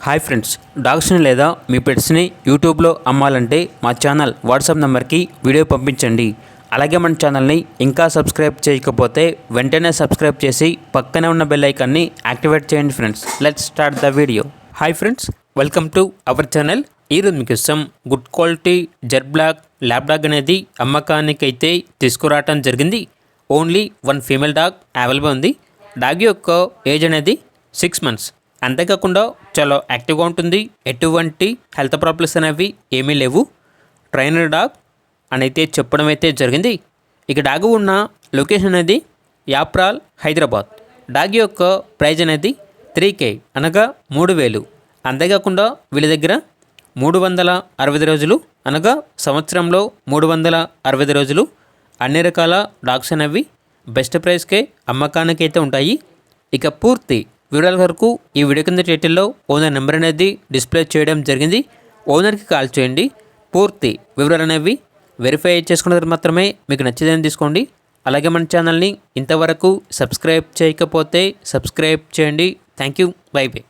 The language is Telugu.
హాయ్ ఫ్రెండ్స్, డాగ్స్ని లేదా మీ పెట్స్ని యూట్యూబ్లో అమ్మాలంటే మా ఛానల్ వాట్సాప్ నెంబర్కి వీడియో పంపించండి. అలాగే మన ఛానల్ని ఇంకా సబ్స్క్రైబ్ చేయకపోతే వెంటనే సబ్స్క్రైబ్ చేసి పక్కనే ఉన్న బెల్ ఐకాన్ని యాక్టివేట్ చేయండి friends. Let's start the video. Hi friends, welcome to our channel. ఈరోజు మీకోసం good quality jet black lab dog అనేది అమ్మకానికి అయితే తీసుకురావటం జరిగింది. Only one female dog available ఉంది. డాగ్ యొక్క ఏజ్ అనేది 6 months. అంతేకాకుండా చాలా యాక్టివ్గా ఉంటుంది. ఎటువంటి హెల్త్ ప్రాబ్లమ్స్ అనేవి ఏమీ లేవు. ట్రైనర్ డాగ్ అని అయితే చెప్పడం అయితే జరిగింది. ఇక డాగ్ ఉన్న లొకేషన్ అనేది యాప్రాల్, హైదరాబాద్. డాగ్ యొక్క ప్రైజ్ అనేది 3K అనగా 3000. అంతేకాకుండా వీళ్ళ దగ్గర 365 రోజులు అనగా సంవత్సరంలో 365 రోజులు అన్ని రకాల డాగ్స్ అనేవి బెస్ట్ ప్రైస్కే అమ్మకానికి అయితే ఉంటాయి. ఇక పూర్తి వివరాల వరకు ఈ వీడియో కింద టైటిల్లో ఓనర్ నెంబర్ అనేది డిస్ప్లే చేయడం జరిగింది. ఓనర్కి కాల్ చేయండి. పూర్తి వివరాలు అనేవి వెరిఫై చేసుకున్న తర్వాత మాత్రమే మీకు నచ్చేదని తీసుకోండి. అలాగే మన ఛానల్ని ఇంతవరకు సబ్స్క్రైబ్ చేయకపోతే సబ్స్క్రైబ్ చేయండి. Thank you. By by.